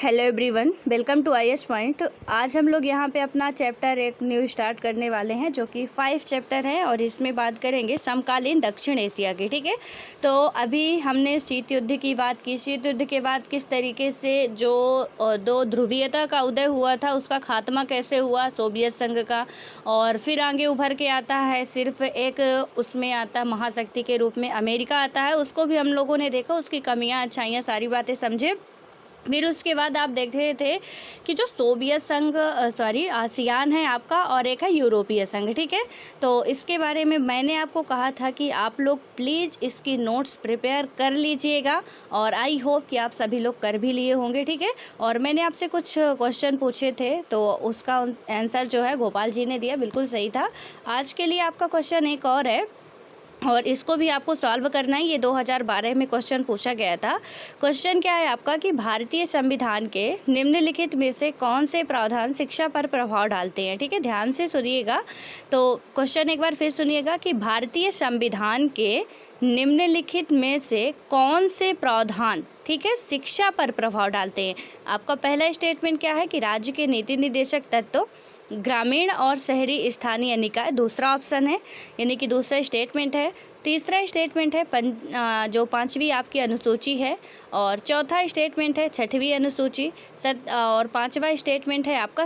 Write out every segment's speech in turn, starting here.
Hello everyone, welcome to IAS point. आज हम लोग यहाँ पे अपना चैप्टर एक न्यू स्टार्ट करने वाले हैं जो कि 5 चैप्टर है और इसमें बात करेंगे समकालीन दक्षिण एशिया की। ठीक है, तो अभी हमने शीत युद्ध की बात की। शीत युद्ध के बाद किस तरीके से जो दो ध्रुवीयता का उदय हुआ था उसका खात्मा कैसे हुआ सोवियत संघ का, और फिर आगे उभर के आता है सिर्फ एक उसमें आता महाशक्ति के रूप में अमेरिका आता है। उसको भी हम लोगों ने देखा, उसकी कमियाँ अच्छाइयाँ सारी बातें समझे। फिर उसके बाद आप देख रहे थे कि जो सोवियत संघ आसियान है आपका और एक है यूरोपीय संघ। ठीक है, तो इसके बारे में मैंने आपको कहा था कि आप लोग प्लीज़ इसकी नोट्स प्रिपेयर कर लीजिएगा और आई होप कि आप सभी लोग कर भी लिए होंगे। ठीक है, और मैंने आपसे कुछ क्वेश्चन पूछे थे तो उसका आंसर जो है गोपाल जी ने दिया, बिल्कुल सही था। आज के लिए आपका क्वेश्चन एक और है और इसको भी आपको सॉल्व करना है। ये 2012 में क्वेश्चन पूछा गया था। क्वेश्चन क्या है आपका कि भारतीय संविधान के निम्नलिखित में से कौन से प्रावधान शिक्षा पर प्रभाव डालते हैं। ठीक है, ध्यान से सुनिएगा। तो क्वेश्चन एक बार फिर सुनिएगा कि भारतीय संविधान के निम्नलिखित में से कौन से प्रावधान, ठीक है, शिक्षा पर प्रभाव डालते हैं। आपका पहला स्टेटमेंट क्या है कि राज्य के नीति निर्देशक तत्व, ग्रामीण और शहरी स्थानीय निकाय, दूसरा ऑप्शन है, यानी कि दूसरा स्टेटमेंट है। तीसरा स्टेटमेंट है जो 5वीं आपकी अनुसूची है, और चौथा स्टेटमेंट है 6वीं अनुसूची, और 5वां स्टेटमेंट है आपका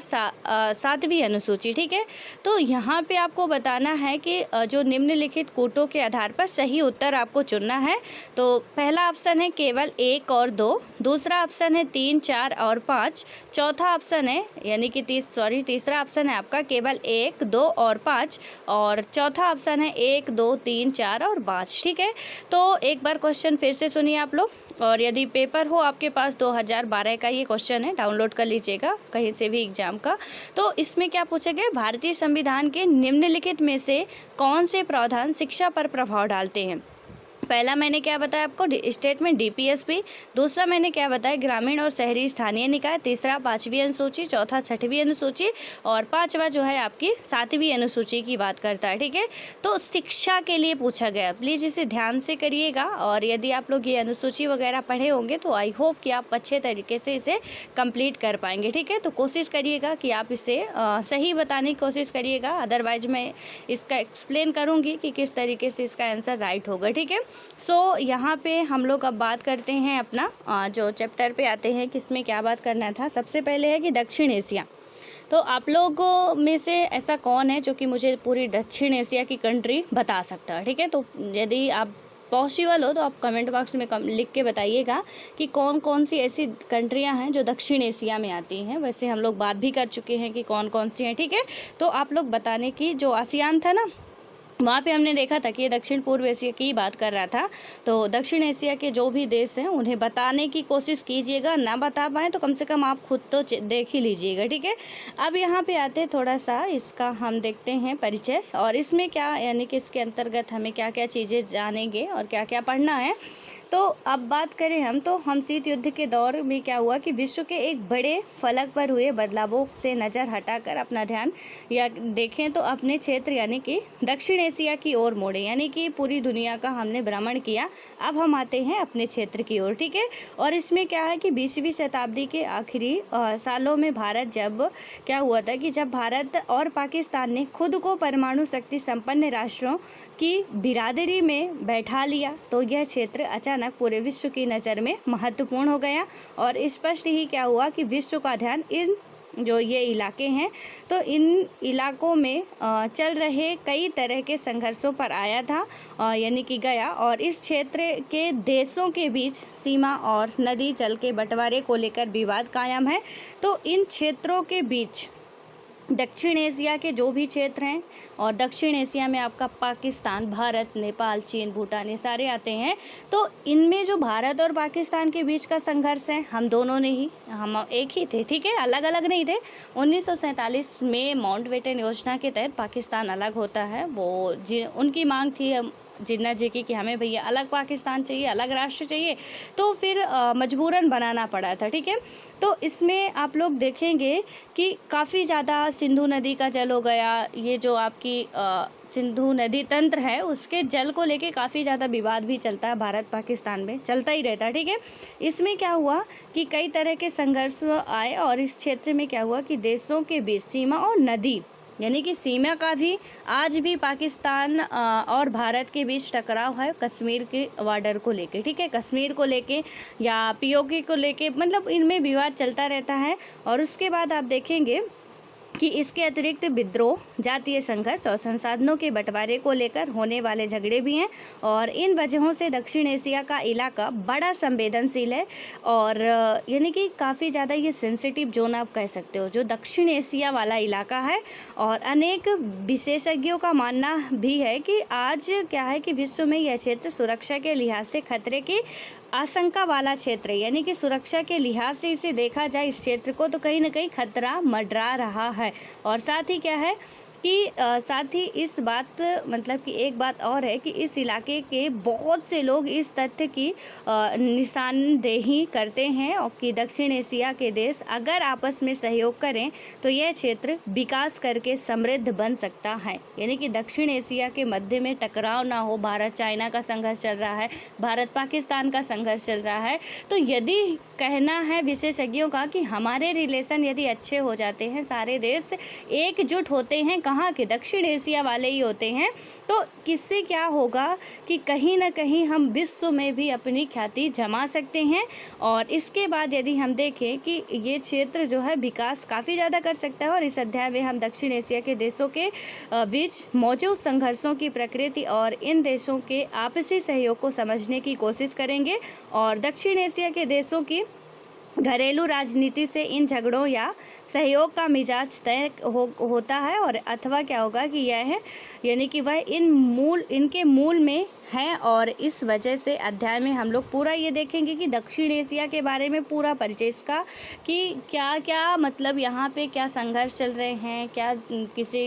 7वीं अनुसूची। ठीक है, तो यहाँ पे आपको बताना है कि जो निम्नलिखित कूटों के आधार पर सही उत्तर आपको चुनना है। तो पहला ऑप्शन है केवल 1 और 2, दूसरा ऑप्शन है 3, 4 और 5, चौथा ऑप्शन है यानी कि तीसरा ऑप्शन है आपका केवल 1, 2 और 5, और चौथा ऑप्शन है 1, 2, 3, 4 और 5। ठीक है, तो एक बार क्वेश्चन फिर से सुनिए आप लोग, और यदि पेपर हो आपके पास 2012 का ये क्वेश्चन है, डाउनलोड कर लीजिएगा कहीं से भी एग्जाम का। तो इसमें क्या पूछा गया, भारतीय संविधान के निम्नलिखित में से कौन से प्रावधान शिक्षा पर प्रभाव डालते हैं। पहला मैंने क्या बताया आपको, स्टेटमेंट डीपीएसपी, दूसरा मैंने क्या बताया ग्रामीण और शहरी स्थानीय निकाय, तीसरा 5वीं अनुसूची, चौथा 6वीं अनुसूची, और 5वां जो है आपकी 7वीं अनुसूची की बात करता है। ठीक है, तो शिक्षा के लिए पूछा गया, प्लीज़ इसे ध्यान से करिएगा। और यदि आप लोग ये अनुसूची वगैरह पढ़े होंगे तो आई होप कि आप अच्छे तरीके से इसे कंप्लीट कर पाएंगे। ठीक है, तो कोशिश करिएगा कि आप इसे सही बताने की कोशिश करिएगा, अदरवाइज मैं इसका एक्सप्लेन करूँगी कि किस तरीके से इसका आंसर राइट होगा। ठीक है, सो यहाँ पे हम लोग अब बात करते हैं अपना जो चैप्टर पे आते हैं, किसमें क्या बात करना था। सबसे पहले है कि दक्षिण एशिया। तो आप लोगों में से ऐसा कौन है जो कि मुझे पूरी दक्षिण एशिया की कंट्री बता सकता है। ठीक है, तो यदि आप पॉसिबल हो तो आप कमेंट बॉक्स में लिख के बताइएगा कि कौन कौन सी ऐसी कंट्रियां हैं जो दक्षिण एशिया में आती हैं। वैसे हम लोग बात भी कर चुके हैं कि कौन कौन सी हैं। ठीक है, तो आप लोग बताने की, जो आसियान था ना वहाँ पे हमने देखा था कि ये दक्षिण पूर्व एशिया की बात कर रहा था। तो दक्षिण एशिया के जो भी देश हैं उन्हें बताने की कोशिश कीजिएगा, ना बता पाएँ तो कम से कम आप खुद तो देख ही लीजिएगा। ठीक है, अब यहाँ पे आते थोड़ा सा इसका हम देखते हैं परिचय, और इसमें क्या यानी कि इसके अंतर्गत हमें क्या क्या चीज़ें जानेंगे और क्या क्या पढ़ना है। तो अब बात करें हम शीत युद्ध के दौर में क्या हुआ कि विश्व के एक बड़े फलक पर हुए बदलावों से नज़र हटाकर अपना ध्यान या देखें तो अपने क्षेत्र यानी कि दक्षिण एशिया की ओर मोड़े, यानी कि पूरी दुनिया का हमने भ्रमण किया। अब हम आते हैं अपने क्षेत्र की ओर। ठीक है, और इसमें क्या है कि 20वीं शताब्दी के आखिरी सालों में भारत जब क्या हुआ था कि जब भारत और पाकिस्तान ने खुद को परमाणु शक्ति संपन्न राष्ट्रों की बिरादरी में बैठा लिया तो यह क्षेत्र अचानक पूरे विश्व की नज़र में महत्वपूर्ण हो गया, और स्पष्ट ही क्या हुआ कि विश्व का ध्यान इन जो ये इलाके हैं तो इन इलाकों में चल रहे कई तरह के संघर्षों पर आया था, यानी कि गया, और इस क्षेत्र के देशों के बीच सीमा और नदी जल के बंटवारे को लेकर विवाद कायम है। तो इन क्षेत्रों के बीच दक्षिण एशिया के जो भी क्षेत्र हैं, और दक्षिण एशिया में आपका पाकिस्तान, भारत, नेपाल, चीन, भूटान, ये सारे आते हैं। तो इनमें जो भारत और पाकिस्तान के बीच का संघर्ष है, हम एक ही थे। ठीक है, अलग अलग नहीं थे। 1947 में माउंटबेटन योजना के तहत पाकिस्तान अलग होता है। वो उनकी मांग थी जिन्ना जी की कि हमें भैया अलग पाकिस्तान चाहिए, अलग राष्ट्र चाहिए, तो फिर मजबूरन बनाना पड़ा था। ठीक है, तो इसमें आप लोग देखेंगे कि काफ़ी ज़्यादा सिंधु नदी का जल हो गया, ये जो आपकी सिंधु नदी तंत्र है उसके जल को लेके काफ़ी ज़्यादा विवाद भी चलता है, भारत पाकिस्तान में चलता ही रहता है। ठीक है, इसमें क्या हुआ कि कई तरह के संघर्ष आए और इस क्षेत्र में क्या हुआ कि देशों के बीच सीमा और नदी यानी कि सीमा का भी आज भी पाकिस्तान और भारत के बीच टकराव है कश्मीर के बॉर्डर को लेके। ठीक है, कश्मीर को लेके या पीओके को लेके, मतलब इनमें विवाद चलता रहता है। और उसके बाद आप देखेंगे कि इसके अतिरिक्त विद्रोह, जातीय संघर्ष और संसाधनों के बंटवारे को लेकर होने वाले झगड़े भी हैं और इन वजहों से दक्षिण एशिया का इलाका बड़ा संवेदनशील है और यानी कि काफ़ी ज़्यादा ये सेंसिटिव जोन आप कह सकते हो, जो दक्षिण एशिया वाला इलाका है। और अनेक विशेषज्ञों का मानना भी है कि आज क्या है कि विश्व में यह क्षेत्र सुरक्षा के लिहाज से खतरे की आशंका वाला क्षेत्र है, यानी कि सुरक्षा के लिहाज से इसे देखा जाए इस क्षेत्र को तो कहीं ना कहीं खतरा मंडरा रहा है। और साथ ही क्या है कि साथ ही इस बात मतलब कि एक बात और है कि इस इलाके के बहुत से लोग इस तथ्य की निशानदेही करते हैं और कि दक्षिण एशिया के देश अगर आपस में सहयोग करें तो यह क्षेत्र विकास करके समृद्ध बन सकता है। यानी कि दक्षिण एशिया के मध्य में टकराव ना हो, भारत चाइना का संघर्ष चल रहा है, भारत पाकिस्तान का संघर्ष चल रहा है, तो यदि कहना है विशेषज्ञों का कि हमारे रिलेशन यदि अच्छे हो जाते हैं, सारे देश एकजुट होते हैं, कहाँ के दक्षिण एशिया वाले ही होते हैं, तो किससे क्या होगा कि कहीं ना कहीं हम विश्व में भी अपनी ख्याति जमा सकते हैं। और इसके बाद यदि हम देखें कि ये क्षेत्र जो है विकास काफ़ी ज़्यादा कर सकता है। और इस अध्याय में हम दक्षिण एशिया के देशों के बीच मौजूद संघर्षों की प्रकृति और इन देशों के आपसी सहयोग को समझने की कोशिश करेंगे और दक्षिण एशिया के देशों की घरेलू राजनीति से इन झगड़ों या सहयोग का मिजाज तय होता है और अथवा क्या होगा कि यह है यानी कि वह इनके मूल में है। और इस वजह से अध्याय में हम लोग पूरा ये देखेंगे कि दक्षिण एशिया के बारे में पूरा परिचय इसका कि क्या क्या मतलब यहाँ पे क्या संघर्ष चल रहे हैं, क्या किसी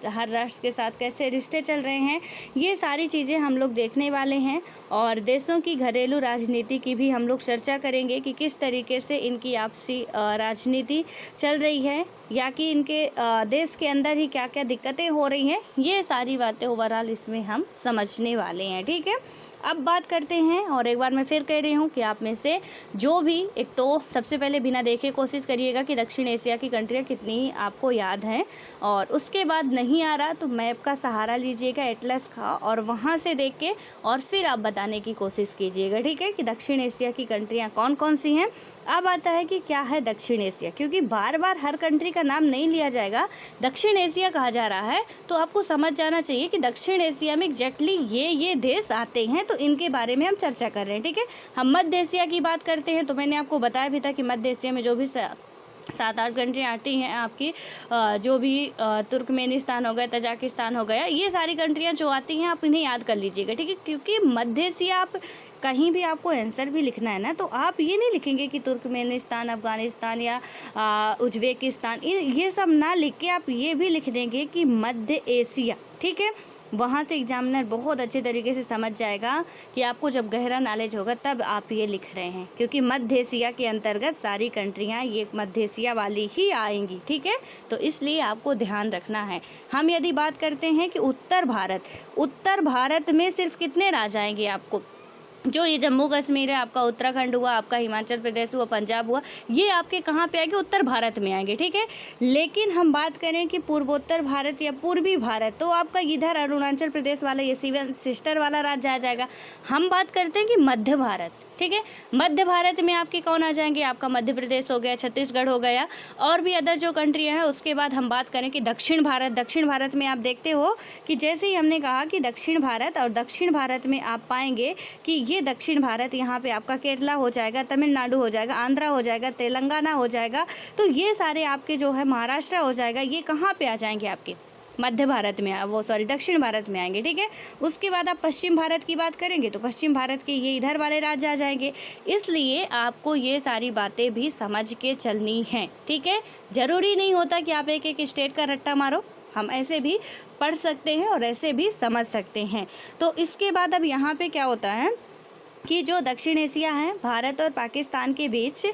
हर राष्ट्र के साथ कैसे रिश्ते चल रहे हैं, ये सारी चीज़ें हम लोग देखने वाले हैं। और देशों की घरेलू राजनीति की भी हम लोग चर्चा करेंगे कि किस तरीके से इनकी आपसी राजनीति चल रही है या कि इनके देश के अंदर ही क्या क्या दिक्कतें हो रही हैं, ये सारी बातें ओवरऑल इसमें हम समझने वाले हैं। ठीक है, अब बात करते हैं और एक बार मैं फिर कह रही हूँ कि आप में से जो भी एक तो सबसे पहले बिना देखे कोशिश करिएगा कि दक्षिण एशिया की कंट्रियाँ कितनी आपको याद हैं और उसके बाद नहीं आ रहा तो मैप का सहारा लीजिएगा, एटलस का, और वहाँ से देख के और फिर आप बताने की कोशिश कीजिएगा। ठीक है, कि दक्षिण एशिया की कंट्रियाँ कौन कौन सी हैं। अब आता है कि क्या है दक्षिण एशिया, क्योंकि बार बार हर कंट्री का नाम नहीं लिया जाएगा, दक्षिण एशिया कहा जा रहा है तो आपको समझ जाना चाहिए कि दक्षिण एशिया में एग्जैक्टली ये देश आते हैं, तो इनके बारे में हम चर्चा कर रहे हैं। ठीक है, हम मध्य एशिया की बात करते हैं तो मैंने आपको बताया भी था कि मध्य एशिया में जो भी 7-8 कंट्रियाँ आती हैं आपकी जो भी तुर्कमेनिस्तान हो गया, तजाकिस्तान हो गया, ये सारी कंट्रियाँ जो आती हैं आप इन्हें याद कर लीजिएगा। ठीक है, क्योंकि मध्य एशिया आप कहीं भी आपको आंसर भी लिखना है ना तो आप ये नहीं लिखेंगे कि तुर्कमेनिस्तान, अफ़गानिस्तान या उज्बेकिस्तान, ये सब ना लिख के आप ये भी लिख देंगे कि मध्य एशिया। ठीक है, वहाँ से एग्जामिनर बहुत अच्छे तरीके से समझ जाएगा कि आपको जब गहरा नॉलेज होगा तब आप ये लिख रहे हैं, क्योंकि मध्य एशिया के अंतर्गत सारी कंट्रियाँ ये मध्य एशिया वाली ही आएंगी। ठीक है, तो इसलिए आपको ध्यान रखना है। हम यदि बात करते हैं कि उत्तर भारत में सिर्फ कितने राज्य आएंगे आपको, जो ये जम्मू कश्मीर है आपका, उत्तराखंड हुआ आपका, हिमाचल प्रदेश हुआ, पंजाब हुआ, ये आपके कहाँ पे आएंगे, उत्तर भारत में आएंगे। ठीक है, लेकिन हम बात करें कि पूर्वोत्तर भारत या पूर्वी भारत तो आपका इधर अरुणाचल प्रदेश वाला ये 7 सिस्टर वाला राज्य आ जाएगा। हम बात करते हैं कि मध्य भारत। ठीक है, मध्य भारत में आपके कौन आ जाएंगे, आपका मध्य प्रदेश हो गया, छत्तीसगढ़ हो गया और भी अदर जो कंट्रियाँ हैं। उसके बाद हम बात करें कि दक्षिण भारत में आप देखते हो कि जैसे ही हमने कहा कि दक्षिण भारत, और दक्षिण भारत में आप पाएंगे कि ये दक्षिण भारत यहाँ पे आपका केरला हो जाएगा, तमिलनाडु हो जाएगा, आंध्रा हो जाएगा, तेलंगाना हो जाएगा, तो ये सारे आपके जो है महाराष्ट्र हो जाएगा, ये कहाँ पे आ जाएंगे आपके मध्य भारत में, दक्षिण भारत में आएंगे। ठीक है, उसके बाद आप पश्चिम भारत की बात करेंगे तो पश्चिम भारत के ये इधर वाले राज्य आ जाएंगे। इसलिए आपको ये सारी बातें भी समझ के चलनी हैं। ठीक है, ज़रूरी नहीं होता कि आप एक स्टेट का रट्टा मारो, हम ऐसे भी पढ़ सकते हैं और ऐसे भी समझ सकते हैं। तो इसके बाद अब यहाँ पे क्या होता है कि जो दक्षिण एशिया है, भारत और पाकिस्तान के बीच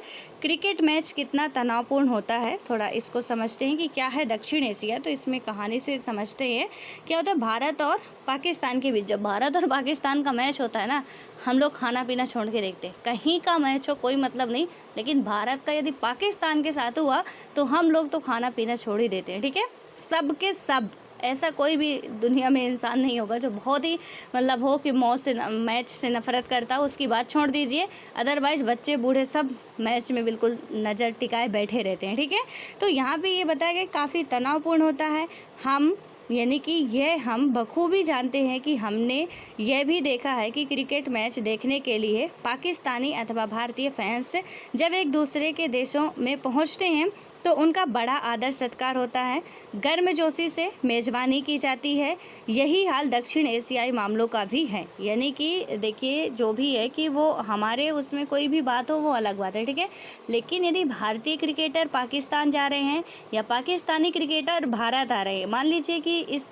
क्रिकेट मैच कितना तनावपूर्ण होता है, थोड़ा इसको समझते हैं कि क्या है दक्षिण एशिया। तो इसमें कहानी से समझते हैं क्या होता है भारत और पाकिस्तान के बीच। जब भारत और पाकिस्तान का मैच होता है ना, हम लोग खाना पीना छोड़ के देखते हैं। कहीं का मैच हो कोई मतलब नहीं, लेकिन भारत का यदि पाकिस्तान के साथ हुआ तो हम लोग तो खाना पीना छोड़ ही देते हैं। ठीक है, सब के सब, ऐसा कोई भी दुनिया में इंसान नहीं होगा जो बहुत ही मतलब हो कि मैच से नफ़रत करता हो, उसकी बात छोड़ दीजिए। अदरवाइज़ बच्चे बूढ़े सब मैच में बिल्कुल नज़र टिकाए बैठे रहते हैं। ठीक है, तो यहाँ पे ये बताया गया काफ़ी तनावपूर्ण होता है। हम यानी कि यह हम बखूबी जानते हैं कि हमने यह भी देखा है कि क्रिकेट मैच देखने के लिए पाकिस्तानी अथवा भारतीय फैंस जब एक दूसरे के देशों में पहुंचते हैं तो उनका बड़ा आदर सत्कार होता है, गर्मजोशी से मेज़बानी की जाती है। यही हाल दक्षिण एशियाई मामलों का भी है। यानी कि देखिए जो भी है कि वो हमारे उसमें कोई भी बात हो वो अलग बात है। ठीक है, लेकिन यदि भारतीय क्रिकेटर पाकिस्तान जा रहे हैं या पाकिस्तानी क्रिकेटर भारत आ रहे हैं, मान लीजिए कि इस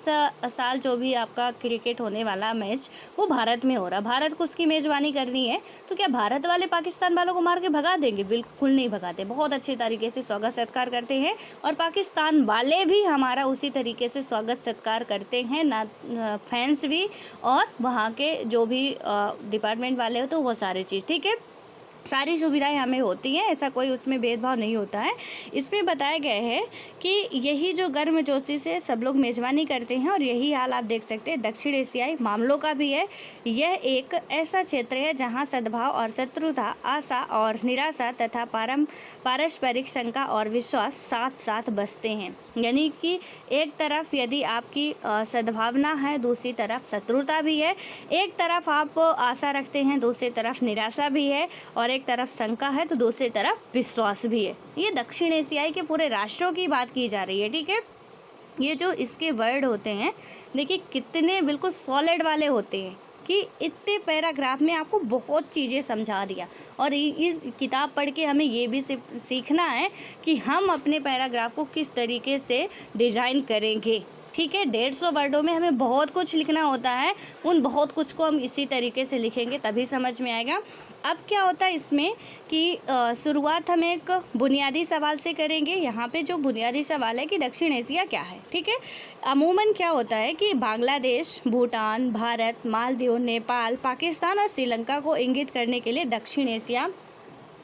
साल जो भी आपका क्रिकेट होने वाला मैच वो भारत में हो रहा, भारत को उसकी मेज़बानी करनी है, तो क्या भारत वाले पाकिस्तान वालों को मार के भगा देंगे? बिल्कुल नहीं भगाते, बहुत अच्छे तरीके से स्वागत सत्कार करते हैं और पाकिस्तान वाले भी हमारा उसी तरीके से स्वागत सत्कार करते हैं, ना फैंस भी और वहाँ के जो भी डिपार्टमेंट वाले हो, तो वो सारी चीज़। ठीक है, सारी सुविधाएं हमें होती हैं, ऐसा कोई उसमें भेदभाव नहीं होता है। इसमें बताया गया है कि यही जो गर्मजोशी से सब लोग मेज़बानी करते हैं और यही हाल आप देख सकते हैं दक्षिण एशियाई मामलों का भी है। यह एक ऐसा क्षेत्र है जहां सद्भाव और शत्रुता, आशा और निराशा तथा पारस्परिक शंका और विश्वास साथ साथ बसते हैं। यानी कि एक तरफ यदि आपकी सद्भावना है, दूसरी तरफ शत्रुता भी है, एक तरफ आप आशा रखते हैं, दूसरी तरफ निराशा भी है, और एक तरफ शंका है तो दूसरी तरफ विश्वास भी है। ये दक्षिण एशियाई के पूरे राष्ट्रों की बात की जा रही है। ठीक है, ये जो इसके वर्ड होते हैं देखिए कितने बिल्कुल सॉलिड वाले होते हैं कि इतने पैराग्राफ में आपको बहुत चीज़ें समझा दिया। और इस किताब पढ़ के हमें ये भी सीखना है कि हम अपने पैराग्राफ को किस तरीके से डिज़ाइन करेंगे। ठीक है, 150 वर्डों में हमें बहुत कुछ लिखना होता है, उन बहुत कुछ को हम इसी तरीके से लिखेंगे तभी समझ में आएगा। अब क्या होता है इसमें कि शुरुआत हम एक बुनियादी सवाल से करेंगे। यहाँ पे जो बुनियादी सवाल है कि दक्षिण एशिया क्या है। ठीक है, अमूमन क्या होता है कि बांग्लादेश, भूटान, भारत, मालदीव, नेपाल, पाकिस्तान और श्रीलंका को इंगित करने के लिए दक्षिण एशिया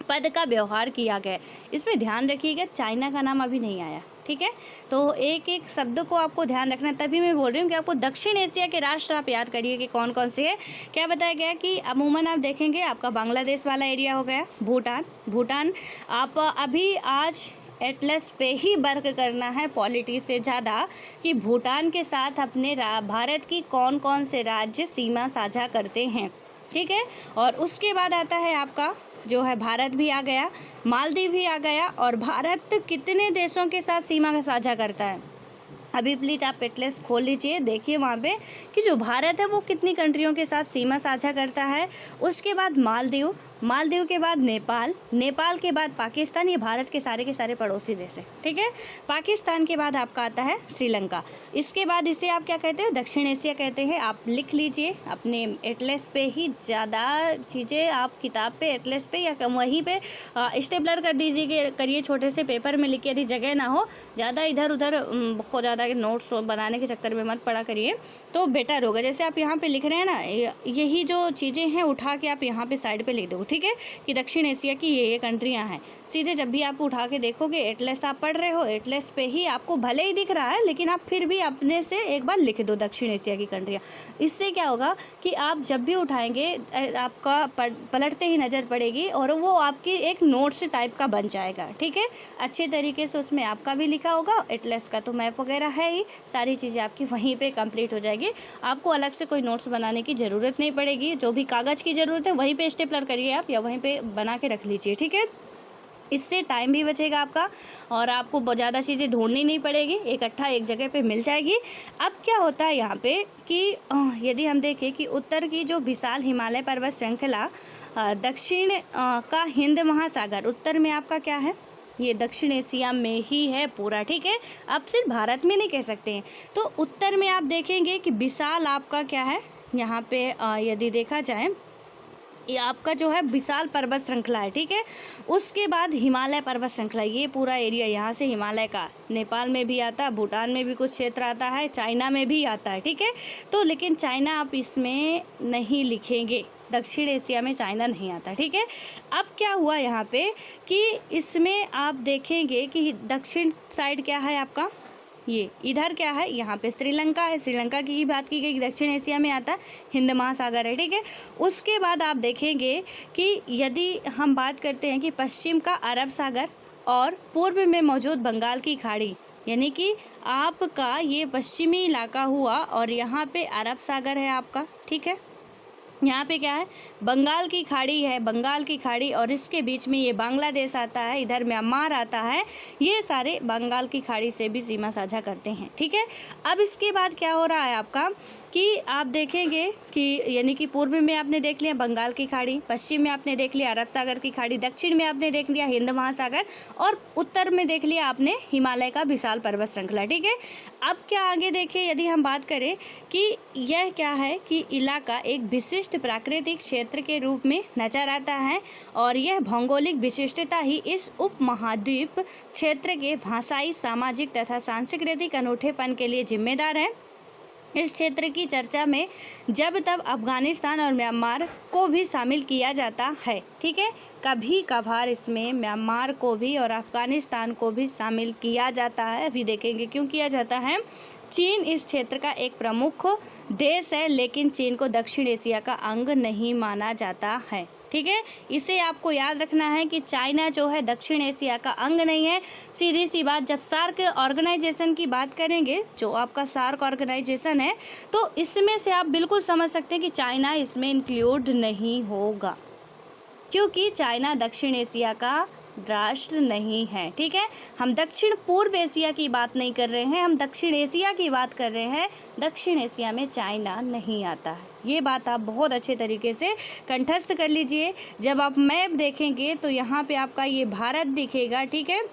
पद का व्यवहार किया गया। इसमें ध्यान रखिएगा चाइना का नाम अभी नहीं आया। ठीक है, तो एक एक शब्द को आपको ध्यान रखना, तभी मैं बोल रही हूँ कि आपको दक्षिण एशिया के राष्ट्र आप याद करिए कि कौन कौन से है। क्या बताया गया कि अमूमन आप देखेंगे आपका बांग्लादेश वाला एरिया हो गया, भूटान आप अभी आज एटलस पे ही वर्क करना है पॉलिटी से ज़्यादा कि भूटान के साथ अपने भारत की कौन कौन से राज्य सीमा साझा करते हैं। ठीक है, और उसके बाद आता है आपका जो है भारत भी आ गया, मालदीव भी आ गया, और भारत कितने देशों के साथ सीमा साझा करता है। अभी प्लीज़ आप एटलस खोल लीजिए, देखिए वहाँ पे कि जो भारत है वो कितनी कंट्रियों के साथ सीमा साझा करता है। उसके बाद मालदीव के बाद नेपाल के बाद पाकिस्तान, ये भारत के सारे पड़ोसी देश है। ठीक है, पाकिस्तान के बाद आपका आता है श्रीलंका। इसके बाद इसे आप क्या कहते हैं? दक्षिण एशिया कहते हैं। आप लिख लीजिए अपने एटलस पे ही, ज़्यादा चीज़ें आप किताब पे एटलस पे या वहीं पे स्टेपलर कर दीजिए, करिए छोटे से पेपर में लिखिए, यदि जगह ना हो ज़्यादा इधर उधर बहुत ज़्यादा नोट्स बनाने के चक्कर में मत पड़ा करिए तो बेटर होगा। जैसे आप यहाँ पे लिख रहे हैं ना, यही जो चीज़ें हैं उठा के आप यहाँ पे साइड पे लिख दो। ठीक है, कि दक्षिण एशिया की ये कंट्रियाँ हैं। सीधे जब भी आप उठा के देखोगे, एटलस आप पढ़ रहे हो, एटलस पे ही आपको भले ही दिख रहा है लेकिन आप फिर भी अपने से एक बार लिख दो दक्षिण एशिया की कंट्रियाँ। इससे क्या होगा कि आप जब भी उठाएंगे आपका पलटते ही नज़र पड़ेगी और वो आपकी एक नोट्स टाइप का बन जाएगा। ठीक है, अच्छे तरीके से उसमें आपका भी लिखा होगा, एटलस का तो मैप वगैरह है ही, सारी चीज़ें आपकी वहीं पे कंप्लीट हो जाएगी। आपको अलग से कोई नोट्स बनाने की ज़रूरत नहीं पड़ेगी, जो भी कागज़ की ज़रूरत है वहीं पे स्टेपलर करिए आप या वहीं पे बना के रख लीजिए। ठीक है, इससे टाइम भी बचेगा आपका और आपको बहुत ज़्यादा चीज़ें ढूंढनी नहीं पड़ेगी, इकट्ठा एक जगह पे मिल जाएगी। अब क्या होता है यहाँ पे कि यदि हम देखें कि उत्तर की जो विशाल हिमालय पर्वत श्रृंखला, दक्षिण का हिंद महासागर, उत्तर में आपका क्या है? ये दक्षिण एशिया में ही है पूरा, ठीक है। अब सिर्फ भारत में नहीं कह सकते हैं। तो उत्तर में आप देखेंगे कि विशाल आपका क्या है, यहाँ पे यदि देखा जाए ये आपका जो है विशाल पर्वत श्रृंखला है, ठीक है। उसके बाद हिमालय पर्वत श्रृंखला, ये पूरा एरिया यहाँ से हिमालय का नेपाल में भी आता है, भूटान में भी कुछ क्षेत्र आता है, चाइना में भी आता है, ठीक है। तो लेकिन चाइना आप इसमें नहीं लिखेंगे, दक्षिण एशिया में चाइना नहीं आता, ठीक है। अब क्या हुआ यहाँ पे कि इसमें आप देखेंगे कि दक्षिण साइड क्या है आपका, ये इधर क्या है, यहाँ पे श्रीलंका है। श्रीलंका की बात की गई कि दक्षिण एशिया में आता है, हिंद महासागर है, ठीक है। उसके बाद आप देखेंगे कि यदि हम बात करते हैं कि पश्चिम का अरब सागर और पूर्व में मौजूद बंगाल की खाड़ी, यानी कि आपका ये पश्चिमी इलाका हुआ और यहाँ पे अरब सागर है आपका, ठीक है। यहाँ पे क्या है, बंगाल की खाड़ी है, बंगाल की खाड़ी, और इसके बीच में ये बांग्लादेश आता है, इधर म्यांमार आता है। ये सारे बंगाल की खाड़ी से भी सीमा साझा करते हैं, ठीक है। अब इसके बाद क्या हो रहा है आपका कि आप देखेंगे कि यानी कि पूर्व में आपने देख लिया बंगाल की खाड़ी, पश्चिम में आपने देख लिया अरब सागर की खाड़ी, दक्षिण में आपने देख लिया हिंद महासागर, और उत्तर में देख लिया आपने हिमालय का विशाल पर्वत श्रृंखला, ठीक है। अब क्या आगे देखें, यदि हम बात करें कि यह क्या है कि इलाका एक विशिष्ट प्राकृतिक क्षेत्र के रूप में नजर आता है, और यह भौगोलिक विशिष्टता ही इस उपमहाद्वीप क्षेत्र के भाषाई, सामाजिक तथा सांस्कृतिक अनूठेपन के लिए जिम्मेदार है। इस क्षेत्र की चर्चा में जब तब अफगानिस्तान और म्यांमार को भी शामिल किया जाता है, ठीक है। कभी कभार इसमें म्यांमार को भी और अफगानिस्तान को भी शामिल किया जाता है, अभी देखेंगे क्यों किया जाता है। चीन इस क्षेत्र का एक प्रमुख देश है, लेकिन चीन को दक्षिण एशिया का अंग नहीं माना जाता है, ठीक है। इसे आपको याद रखना है कि चाइना जो है दक्षिण एशिया का अंग नहीं है। सीधी सी बात, जब सार्क ऑर्गेनाइजेशन की बात करेंगे, जो आपका सार्क ऑर्गेनाइजेशन है, तो इसमें से आप बिल्कुल समझ सकते हैं कि चाइना इसमें इंक्लूड नहीं होगा, क्योंकि चाइना दक्षिण एशिया का राष्ट्र नहीं है, ठीक है। हम दक्षिण पूर्व एशिया की बात नहीं कर रहे हैं, हम दक्षिण एशिया की बात कर रहे हैं। दक्षिण एशिया में चाइना नहीं आता है, ये बात आप बहुत अच्छे तरीके से कंठस्थ कर लीजिए। जब आप मैप देखेंगे तो यहाँ पे आपका ये भारत दिखेगा, ठीक है।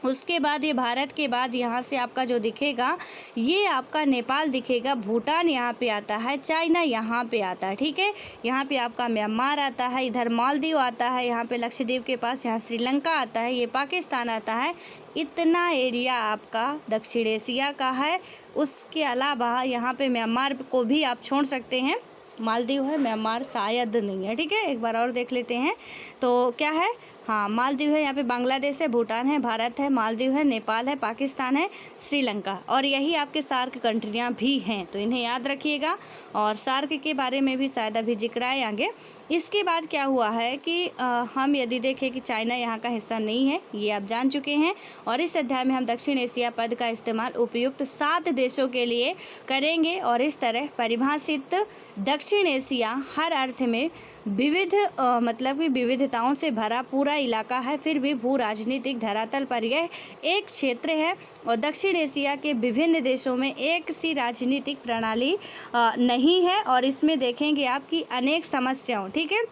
उसके बाद ये भारत के बाद यहाँ से आपका जो दिखेगा ये आपका नेपाल दिखेगा, भूटान यहाँ पे आता है, चाइना यहाँ पे आता है, ठीक है। यहाँ पे आपका म्यांमार आता है, इधर मालदीव आता है, यहाँ पे लक्षद्वीप के पास यहाँ श्रीलंका आता है, ये पाकिस्तान आता है। इतना एरिया आपका दक्षिण एशिया का है। उसके अलावा यहाँ पे म्यांमार को भी आप छोड़ सकते हैं, मालदीव है, म्यांमार शायद नहीं है, ठीक है। एक बार और देख लेते हैं तो क्या है, हाँ मालदीव है, यहाँ पे बांग्लादेश है, भूटान है, भारत है, मालदीव है, नेपाल है, पाकिस्तान है, श्रीलंका, और यही आपके सार्क कंट्रियाँ भी हैं, तो इन्हें याद रखिएगा। और सार्क के बारे में भी शायद अभी जिक्र आए आगे। इसके बाद क्या हुआ है कि हम यदि देखें कि चाइना यहाँ का हिस्सा नहीं है, ये आप जान चुके हैं। और इस अध्याय में हम दक्षिण एशिया पद का इस्तेमाल उपयुक्त 7 देशों के लिए करेंगे, और इस तरह परिभाषित दक्षिण एशिया हर अर्थ में विविध मतलब कि विविधताओं से भरा पूरा इलाका है, फिर भी भू राजनीतिक धरातल पर यह एक क्षेत्र है, और दक्षिण एशिया के विभिन्न देशों में एक सी राजनीतिक प्रणाली नहीं है, और इसमें देखेंगे आपकी अनेक समस्याओं, ठीक है,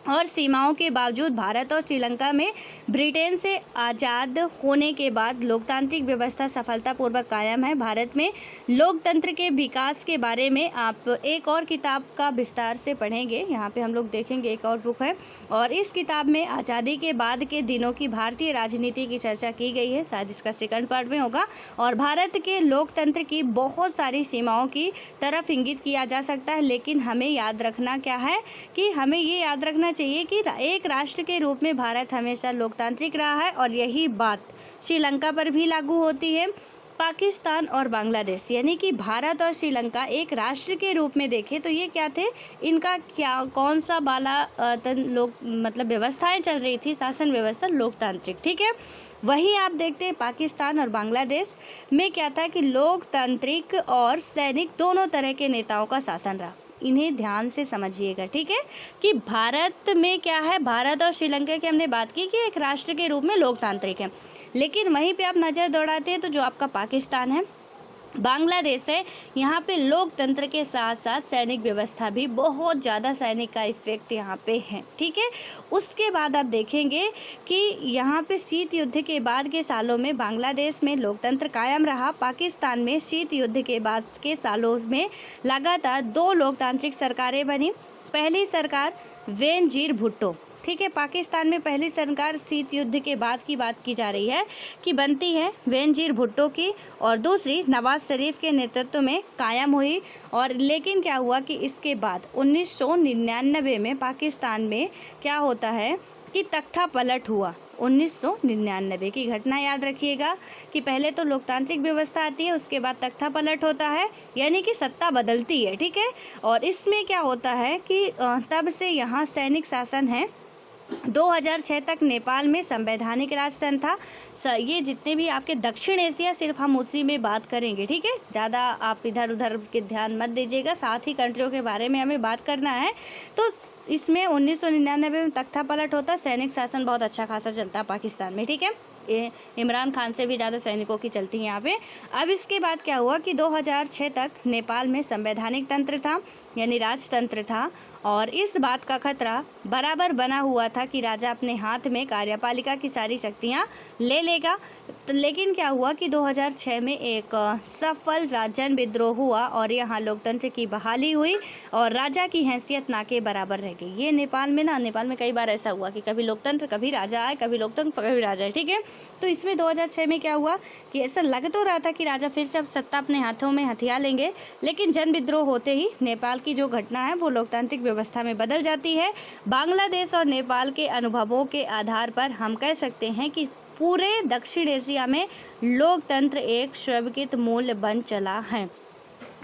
और सीमाओं के बावजूद भारत और श्रीलंका में ब्रिटेन से आज़ाद होने के बाद लोकतांत्रिक व्यवस्था सफलतापूर्वक कायम है। भारत में लोकतंत्र के विकास के बारे में आप एक और किताब का विस्तार से पढ़ेंगे, यहाँ पे हम लोग देखेंगे एक और बुक है, और इस किताब में आज़ादी के बाद के दिनों की भारतीय राजनीति की चर्चा की गई है, शायद इसका सेकंड पार्ट में होगा। और भारत के लोकतंत्र की बहुत सारी सीमाओं की तरफ इंगित किया जा सकता है, लेकिन हमें याद रखना क्या है कि हमें ये याद रखना चाहिए कि एक राष्ट्र के रूप में भारत हमेशा लोकतांत्रिक रहा है, और यही बात श्रीलंका पर भी लागू होती है। पाकिस्तान और बांग्लादेश, यानी कि भारत और श्रीलंका एक राष्ट्र के रूप में देखें तो ये क्या थे, इनका क्या कौन सा वाला लोक मतलब व्यवस्थाएं चल रही थी, शासन व्यवस्था लोकतांत्रिक, ठीक है। वहीं आप देखते हैं पाकिस्तान और बांग्लादेश में क्या था कि लोकतांत्रिक और सैनिक दोनों तरह के नेताओं का शासन रहा। इन्हें ध्यान से समझिएगा, ठीक है, कि भारत में क्या है, भारत और श्रीलंका की हमने बात की कि एक राष्ट्र के रूप में लोकतांत्रिक है, लेकिन वहीं पे आप नज़र दौड़ाते हैं तो जो आपका पाकिस्तान है बांग्लादेश है, यहाँ पे लोकतंत्र के साथ साथ सैनिक व्यवस्था भी बहुत ज़्यादा सैनिक का इफेक्ट यहाँ पे है, ठीक है। उसके बाद आप देखेंगे कि यहाँ पे शीत युद्ध के बाद के सालों में बांग्लादेश में लोकतंत्र कायम रहा। पाकिस्तान में शीत युद्ध के बाद के सालों में लगातार 2 लोकतांत्रिक सरकारें बनी। पहली सरकार बेनजीर भुट्टो, ठीक है, पाकिस्तान में पहली सरकार शीत युद्ध के बाद की बात की जा रही है कि बनती है बेनजीर भुट्टो की, और दूसरी नवाज शरीफ के नेतृत्व में कायम हुई। और लेकिन क्या हुआ कि इसके बाद 1999 में पाकिस्तान में क्या होता है कि तख्ता पलट हुआ। 1999 की घटना याद रखिएगा कि पहले तो लोकतांत्रिक व्यवस्था आती है, उसके बाद तख्ता पलट होता है, यानी कि सत्ता बदलती है, ठीक है। और इसमें क्या होता है कि तब से यहाँ सैनिक शासन है। 2006 तक नेपाल में संवैधानिक राजतंत्र था। ये जितने भी आपके दक्षिण एशिया, सिर्फ हम उसी में बात करेंगे, ठीक है, ज़्यादा आप इधर उधर के ध्यान मत दीजिएगा, साथ ही कंट्रियों के बारे में हमें बात करना है। तो इसमें 1999 में तख्ता पलट होता, सैनिक शासन बहुत अच्छा खासा चलता है पाकिस्तान में, ठीक है। इमरान खान से भी ज़्यादा सैनिकों की चलती है यहाँ पे। अब इसके बाद क्या हुआ कि 2006 तक नेपाल में संवैधानिक तंत्र था, यानी राजतंत्र था, और इस बात का खतरा बराबर बना हुआ था कि राजा अपने हाथ में कार्यपालिका की सारी शक्तियाँ ले लेगा। तो लेकिन क्या हुआ कि 2006 में एक सफल जन विद्रोह हुआ और यहाँ लोकतंत्र की बहाली हुई और राजा की हैसियत ना के बराबर रह गई। ये नेपाल में कई बार ऐसा हुआ कि कभी लोकतंत्र, कभी राजा आए, कभी लोकतंत्र, कभी राजा आए, ठीक है। तो इसमें 2006 में क्या हुआ कि ऐसा लग तो रहा था कि राजा फिर से अब सत्ता अपने हाथों में हथिया लेंगे, लेकिन जन विद्रोह होते ही नेपाल की जो घटना है वो लोकतांत्रिक व्यवस्था में बदल जाती है। बांग्लादेश और नेपाल के अनुभवों के आधार पर हम कह सकते हैं कि पूरे दक्षिण एशिया में लोकतंत्र एक स्वीकृत मूल्य बन चला है।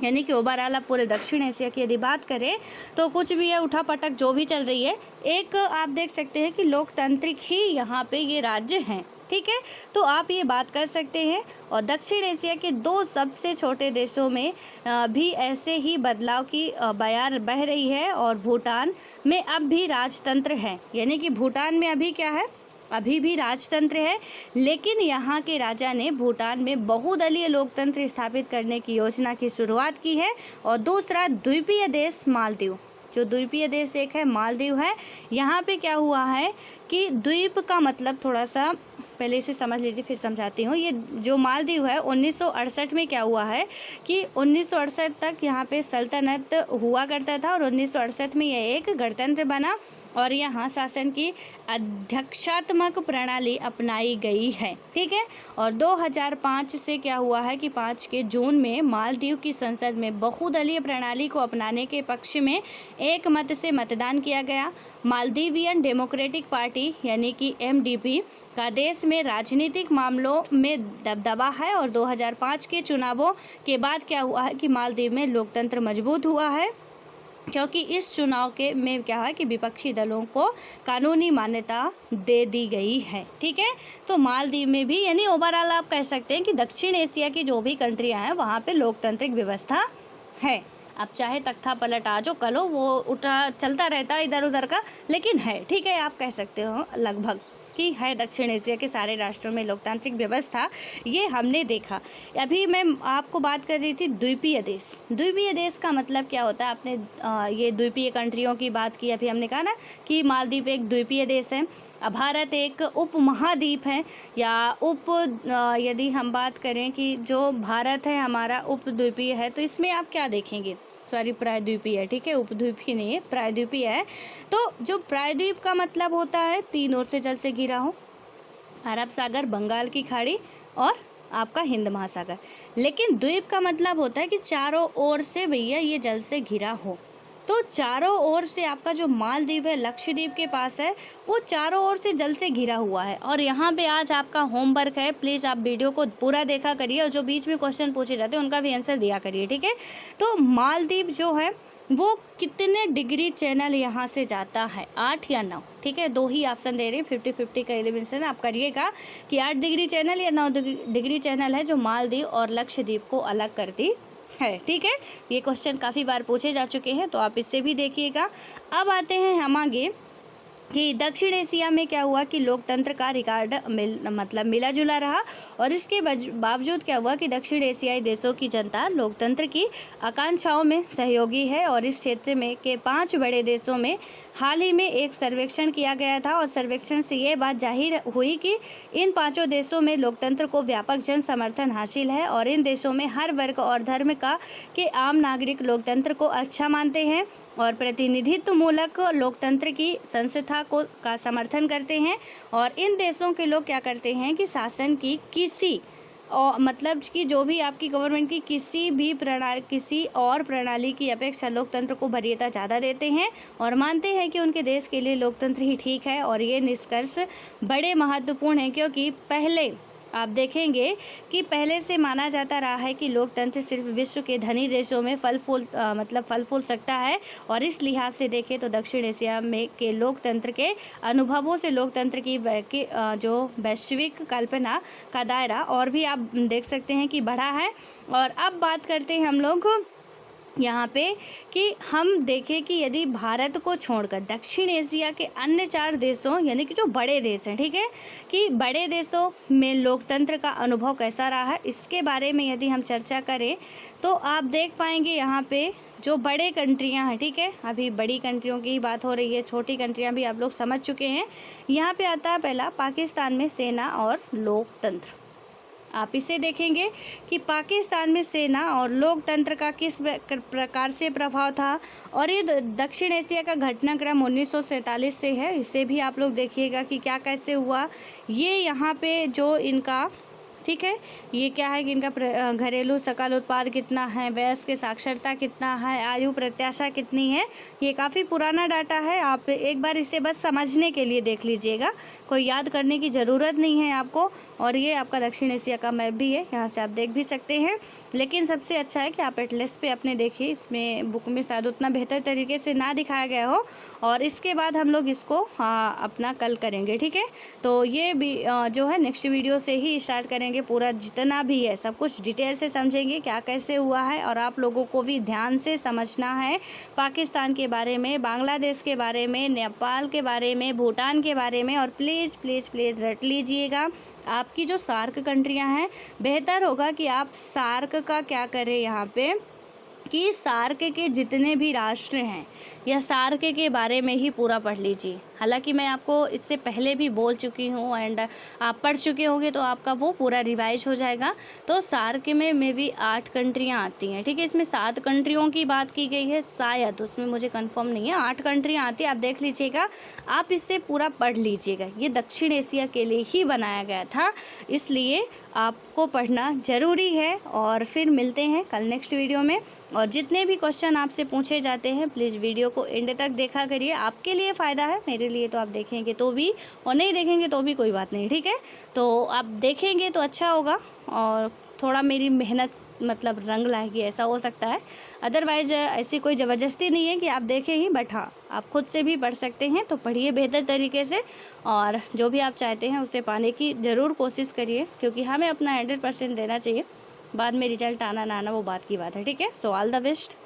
यानी कि ओवरऑल आप पूरे दक्षिण एशिया की यदि बात करें तो कुछ भी है, उठापटक जो भी चल रही है, एक आप देख सकते हैं कि लोकतांत्रिक ही यहाँ पे ये राज्य हैं, ठीक है। तो आप ये बात कर सकते हैं। और दक्षिण एशिया के 2 सबसे छोटे देशों में भी ऐसे ही बदलाव की बयार बह रही है, और भूटान में अब भी राजतंत्र है। यानी कि भूटान में अभी क्या है, अभी भी राजतंत्र है, लेकिन यहाँ के राजा ने भूटान में बहुदलीय लोकतंत्र स्थापित करने की योजना की शुरुआत की है। और दूसरा द्वीपीय देश मालदीव, जो द्वीपीय देश एक है मालदीव है। यहाँ पे क्या हुआ है कि द्वीप का मतलब थोड़ा सा पहले से समझ लीजिए, फिर समझाती हूँ। ये जो मालदीव है 1968 में क्या हुआ है कि 1968 तक यहाँ पे सल्तनत हुआ करता था, और 1968 में ये एक गणतंत्र बना और यहाँ शासन की अध्यक्षात्मक प्रणाली अपनाई गई है, ठीक है। और 2005 से क्या हुआ है कि 5 के जून में मालदीव की संसद में बहुदलीय प्रणाली को अपनाने के पक्ष में एक मत से मतदान किया गया। मालदीवियन डेमोक्रेटिक पार्टी यानी कि MDP का देश में राजनीतिक मामलों में दबदबा है, और 2005 के चुनावों के बाद क्या हुआ है कि मालदीव में लोकतंत्र मजबूत हुआ है, क्योंकि इस चुनाव के में क्या है कि विपक्षी दलों को कानूनी मान्यता दे दी गई है, ठीक है। तो मालदीव में भी, यानी ओवरऑल आप कह सकते हैं कि दक्षिण एशिया की जो भी कंट्रियां हैं वहाँ पे लोकतांत्रिक व्यवस्था है। अब चाहे तख्ता पलट आ जो कल हो, वो उठा चलता रहता है इधर उधर का, लेकिन है, ठीक है, आप कह सकते हो लगभग कि है दक्षिण एशिया के सारे राष्ट्रों में लोकतांत्रिक व्यवस्था। ये हमने देखा। अभी मैं आपको बात कर रही थी द्वीपीय देश। द्वीपीय देश का मतलब क्या होता है, आपने ये द्वीपीय कंट्रियों की बात की, अभी हमने कहा ना कि मालदीव एक द्वीपीय देश है। भारत एक उप महाद्वीप है, या यदि हम बात करें कि जो भारत है हमारा उपद्वीपीय है, तो इसमें आप क्या देखेंगे, सॉरी प्रायद्वीपीय है, ठीक है, उपद्वीपीय नहीं है, प्रायद्वीपीय है। तो जो प्रायद्वीप का मतलब होता है 3 ओर से जल से घिरा हो, अरब सागर, बंगाल की खाड़ी और आपका हिंद महासागर। लेकिन द्वीप का मतलब होता है कि चारों ओर से भैया ये जल से घिरा हो। तो चारों ओर से आपका जो मालदीव है, लक्षद्वीप के पास है, वो चारों ओर से जल से घिरा हुआ है। और यहाँ पे आज आपका होमवर्क है, प्लीज़ आप वीडियो को पूरा देखा करिए, और जो बीच में क्वेश्चन पूछे जाते हैं उनका भी आंसर दिया करिए, ठीक है। तो मालदीव जो है वो कितने डिग्री चैनल यहाँ से जाता है, 8 या 9, ठीक है, 2 ही ऑप्शन दे रहे हैं, 50-50 का एलिमिनेशन आप करिएगा कि 8 डिग्री चैनल या 9 डिग्री चैनल है जो मालदीव और लक्षद्वीप को अलग करती है, ठीक है। ये क्वेश्चन काफ़ी बार पूछे जा चुके हैं, तो आप इससे भी देखिएगा। अब आते हैं हम आगे कि दक्षिण एशिया में क्या हुआ कि लोकतंत्र का रिकॉर्ड मिला जुला रहा, और इसके बावजूद क्या हुआ कि दक्षिण एशियाई देशों की जनता लोकतंत्र की आकांक्षाओं में सहयोगी है। और इस क्षेत्र में के 5 बड़े देशों में हाल ही में एक सर्वेक्षण किया गया था, और सर्वेक्षण से ये बात जाहिर हुई कि इन 5 देशों में लोकतंत्र को व्यापक जन समर्थन हासिल है, और इन देशों में हर वर्ग और धर्म के आम नागरिक लोकतंत्र को अच्छा मानते हैं और प्रतिनिधित्व मूलक लोकतंत्र की संस्था का समर्थन करते हैं। और इन देशों के लोग क्या करते हैं कि शासन की किसी और मतलब कि जो भी आपकी गवर्नमेंट की किसी और प्रणाली की अपेक्षा लोकतंत्र को वरीयता ज़्यादा देते हैं और मानते हैं कि उनके देश के लिए लोकतंत्र ही ठीक है। और ये निष्कर्ष बड़े महत्वपूर्ण हैं, क्योंकि पहले आप देखेंगे कि पहले से माना जाता रहा है कि लोकतंत्र सिर्फ विश्व के धनी देशों में फल फूल सकता है। और इस लिहाज से देखें तो दक्षिण एशिया में के लोकतंत्र के अनुभवों से लोकतंत्र की जो वैश्विक कल्पना का दायरा और भी आप देख सकते हैं कि बढ़ा है। और अब बात करते हैं हम लोग यहाँ पे कि हम देखें कि यदि भारत को छोड़कर दक्षिण एशिया के अन्य 4 देशों यानी कि जो बड़े देश हैं, ठीक है, कि बड़े देशों में लोकतंत्र का अनुभव कैसा रहा है, इसके बारे में यदि हम चर्चा करें तो आप देख पाएंगे यहाँ पे जो बड़े कंट्रियाँ हैं, ठीक है, अभी बड़ी कंट्रियों की बात हो रही है, छोटी कंट्रियाँ भी आप लोग समझ चुके हैं। यहाँ पे आता है पहला पाकिस्तान में सेना और लोकतंत्र। आप इसे देखेंगे कि पाकिस्तान में सेना और लोकतंत्र का किस प्रकार से प्रभाव था। और ये दक्षिण एशिया का घटनाक्रम 1947 से है, इसे भी आप लोग देखिएगा कि क्या कैसे हुआ। ये यहाँ पे जो इनका, ठीक है, ये क्या है कि इनका घरेलू सकल उत्पाद कितना है, वयस्क साक्षरता कितना है, आयु प्रत्याशा कितनी है, ये काफ़ी पुराना डाटा है। आप एक बार इसे बस समझने के लिए देख लीजिएगा, कोई याद करने की ज़रूरत नहीं है आपको। और ये आपका दक्षिण एशिया का मैप भी है, यहाँ से आप देख भी सकते हैं। लेकिन सबसे अच्छा है कि आप एटलस पे अपने देखिए, इसमें बुक में शायद उतना बेहतर तरीके से ना दिखाया गया हो। और इसके बाद हम लोग इसको अपना कल करेंगे, ठीक है। तो ये भी जो है नेक्स्ट वीडियो से ही स्टार्ट करेंगे, पूरा जितना भी है सब कुछ डिटेल से समझेंगे क्या कैसे हुआ है। और आप लोगों को भी ध्यान से समझना है पाकिस्तान के बारे में, बांग्लादेश के बारे में, नेपाल के बारे में, भूटान के बारे में। और प्लीज़ प्लीज़ प्लीज़ रट लीजिएगा आपकी जो सार्क कंट्रियां हैं, बेहतर होगा कि आप सार्क का क्या करें यहाँ पे कि सार्क के जितने भी राष्ट्र हैं या सार्क के बारे में ही पूरा पढ़ लीजिए। हालांकि मैं आपको इससे पहले भी बोल चुकी हूँ एंड आप पढ़ चुके होंगे तो आपका वो पूरा रिवाइज हो जाएगा। तो सार्क में भी 8 कंट्रियाँ आती हैं, ठीक है। इसमें 7 कंट्रियों की बात की गई है शायद, उसमें मुझे कंफर्म नहीं है। 8 कंट्रियाँ आती हैं, आप देख लीजिएगा, आप इससे पूरा पढ़ लीजिएगा। ये दक्षिण एशिया के लिए ही बनाया गया था, इसलिए आपको पढ़ना ज़रूरी है। और फिर मिलते हैं कल नेक्स्ट वीडियो में। और जितने भी क्वेश्चन आपसे पूछे जाते हैं प्लीज़ वीडियो को एंड तक देखा करिए, आपके लिए फ़ायदा है, मेरे लिए तो आप देखेंगे तो भी और नहीं देखेंगे तो भी कोई बात नहीं, ठीक है। तो आप देखेंगे तो अच्छा होगा और थोड़ा मेरी मेहनत मतलब रंग लाएगी, ऐसा हो सकता है। अदरवाइज़ ऐसी कोई ज़बरदस्ती नहीं है कि आप देखें ही, बट हाँ आप खुद से भी पढ़ सकते हैं, तो पढ़िए बेहतर तरीके से और जो भी आप चाहते हैं उसे पाने की ज़रूर कोशिश करिए, क्योंकि हमें अपना 100% देना चाहिए। बाद में रिजल्ट आना ना आना वो बात की बात है, ठीक है। So all the best.